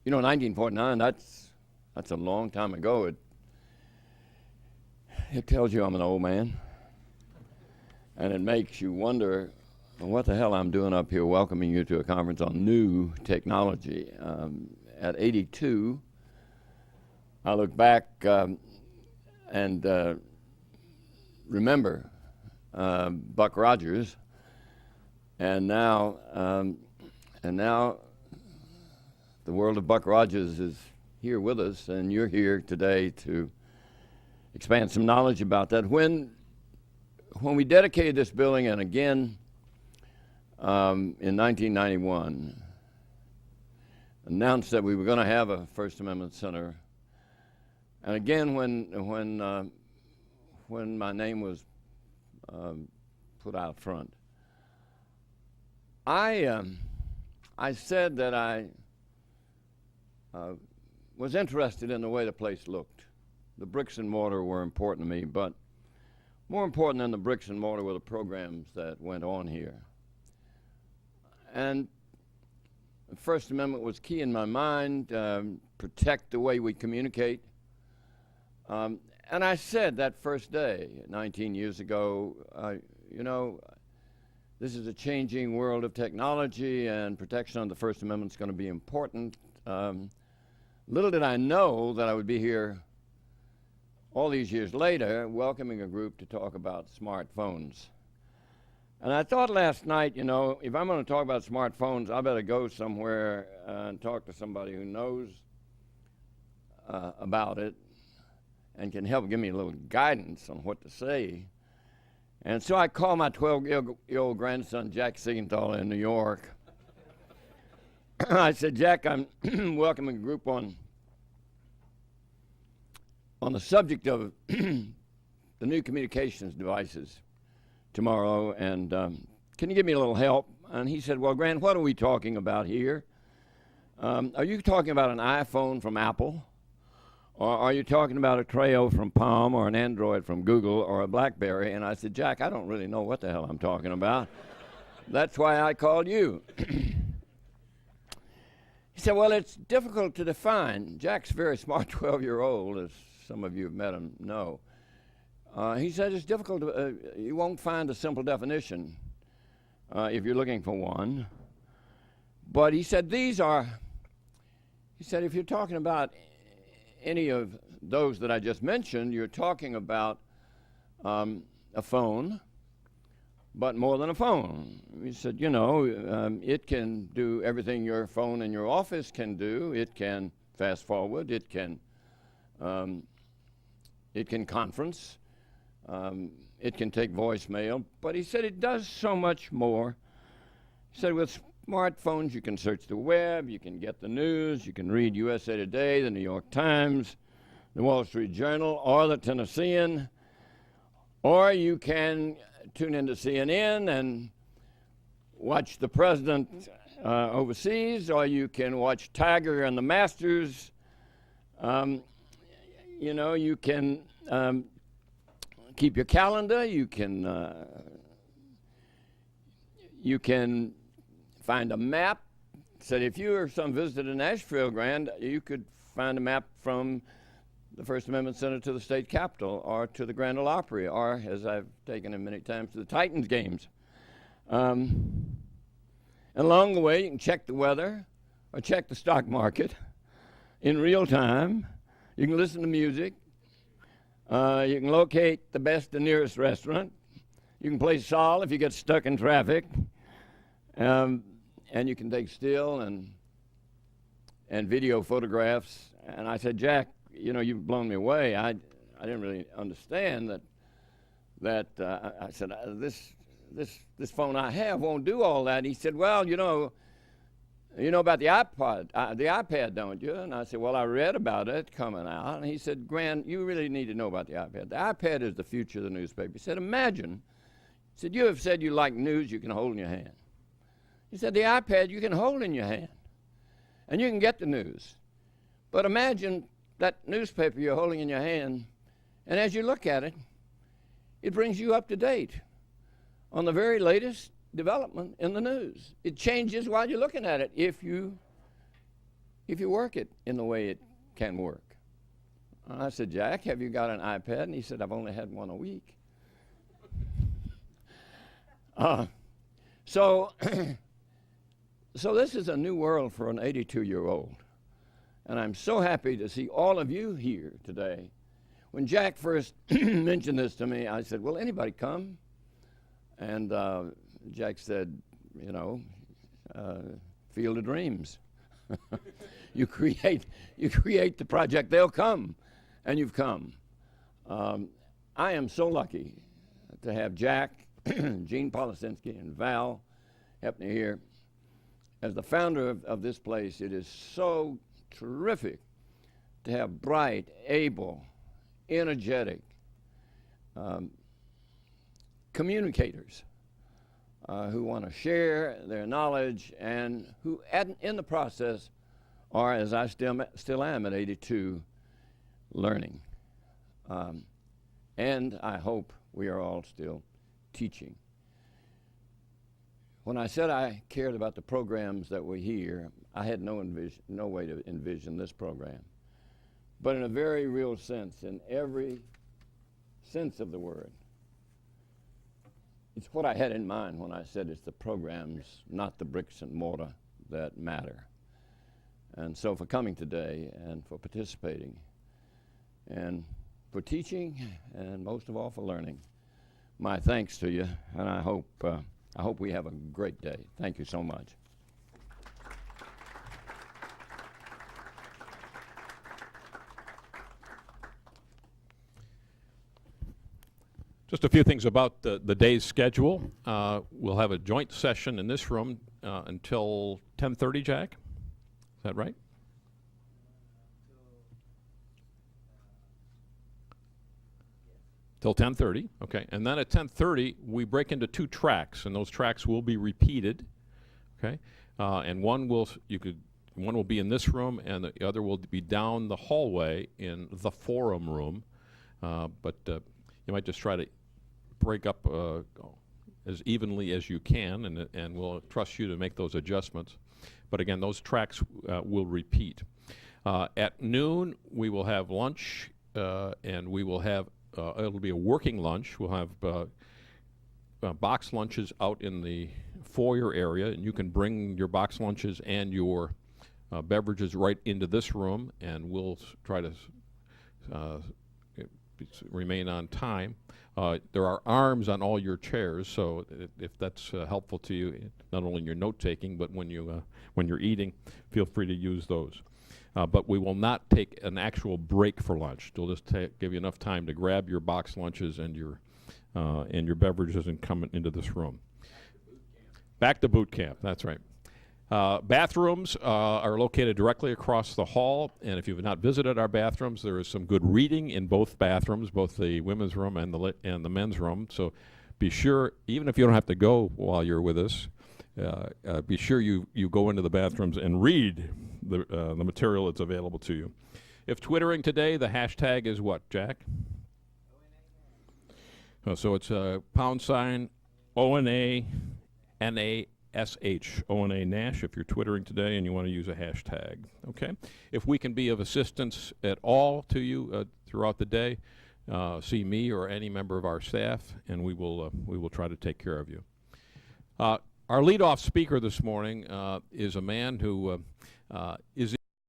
You know, 1949, that's a long time ago. It tells you I'm an old man. And it makes you wonder what the hell I'm doing up here welcoming you to a conference on new technology. At 82, I look back and remember Buck Rogers, and now the world of Buck Rogers is here with us, and you're here today to expand some knowledge about that. When we dedicated this building, and again in 1991, announced that we were going to have a First Amendment Center, and again when my name was put out front, I said that I was interested in the way the place looked. The bricks and mortar were important to me, but more important than the bricks and mortar were the programs that went on here. And the First Amendment was key in my mind, protect the way we communicate. And I said that first day, 19 years ago, you know, this is a changing world of technology, and protection of the First Amendment is going to be important. Little did I know that I would be here all these years later welcoming a group to talk about smartphones. And I thought last night, you know, if I'm going to talk about smartphones, I better go somewhere and talk to somebody who knows about it and can help give me a little guidance on what to say. And so I called my 12-year-old grandson, Jack Seigenthaler, in New York. I said, Jack, I'm welcoming a group on the subject of the new communications devices tomorrow, and can you give me a little help? And he said, well, Grand, what are we talking about here? Are you talking about an iPhone from Apple? Or are you talking about a Treo from Palm, or an Android from Google, or a BlackBerry? And I said, Jack, I don't really know what the hell I'm talking about. That's why I called you. He said, well, it's difficult to define. Jack's a very smart 12-year-old, as some of you have met him know. He said it's difficult to, you won't find a simple definition if you're looking for one. But he said if you're talking about any of those that I just mentioned, you're talking about a phone, but more than a phone. He said, you know, it can do everything your phone in your office can do. It can fast forward. It can conference. It can take voicemail. But he said it does so much more. He said with smartphones, you can search the web, you can get the news, you can read USA Today, the New York Times, the Wall Street Journal, or the Tennessean, or you can tune into CNN and watch the president overseas, or you can watch Tiger and the Masters. You know, you can keep your calendar, you can find a map. Said if you or some visitor to Nashville, Grand, you could find a map from the First Amendment Center to the state capitol, or to the Grand Ole Opry, or, as I've taken him many times, to the Titans games. And along the way, you can check the weather or check the stock market in real time. You can listen to music. You can locate the best and nearest restaurant. You can play Sol if you get stuck in traffic. And you can take still and video photographs. And I said, Jack, you know, you've blown me away. I didn't really understand that. I said, this phone I have won't do all that. He said, well, you know about the iPad, don't you? And I said, well, I read about it coming out. And he said, Grand, you really need to know about the iPad. The iPad is the future of the newspaper. He said, imagine. He said, you have said you like news you can hold in your hand. He said, the iPad you can hold in your hand, and you can get the news. But imagine that newspaper you're holding in your hand, and as you look at it, it brings you up to date on the very latest development in the news. It changes while you're looking at it if you if you work it in the way it can work. I said, Jack, have you got an iPad? And he said, I've only had one a week. So this is a new world for an 82-year-old. And I'm so happy to see all of you here today. When Jack first mentioned this to me, I said, will anybody come? And Jack said, you know, Field of Dreams. You create the project, they'll come. And you've come. I am so lucky to have Jack, Gene Policinski, and Val Hepner here. As the founder of this place, it is so terrific to have bright, able, energetic communicators who want to share their knowledge and who, in the process, are, as I still am at 82, learning. And I hope we are all still teaching. When I said I cared about the programs that were here, I had no way to envision this program. But in a very real sense, in every sense of the word, it's what I had in mind when I said it's the programs, not the bricks and mortar, that matter. And so for coming today and for participating and for teaching and most of all for learning, my thanks to you, and I hope we have a great day. Thank you so much. Just a few things about the day's schedule. We'll have a joint session in this room until 10:30, Jack? Is that right? Till 10:30, okay. And then at 10:30, we break into two tracks, and those tracks will be repeated, okay. And one will be in this room, and the other will be down the hallway in the forum room. But you might just try to break up as evenly as you can, and we'll trust you to make those adjustments. But again, those tracks will repeat. At noon, we will have lunch, and we will have it'll be a working lunch. We'll have box lunches out in the foyer area, and you can bring your box lunches and your beverages right into this room, and we'll try to remain on time. There are arms on all your chairs, so if that's helpful to you, not only in your note-taking, but when you're eating, feel free to use those. But we will not take an actual break for lunch. We'll just give you enough time to grab your box lunches and your beverages and come into this room. Back to boot camp, that's right. Bathrooms are located directly across the hall, and if you've not visited our bathrooms, there is some good reading in both bathrooms, both the women's room and the men's room. So be sure, even if you don't have to go while you're with us, be sure you go into the bathrooms and read the material that's available to you. If twittering today, the hashtag is what, Jack? So it's # ONA NASH, ONA Nash, if you're twittering today and you want to use a hashtag. Okay. If we can be of assistance at all to you throughout the day, see me or any member of our staff, and we will try to take care of you. Our leadoff speaker this morning is a man who is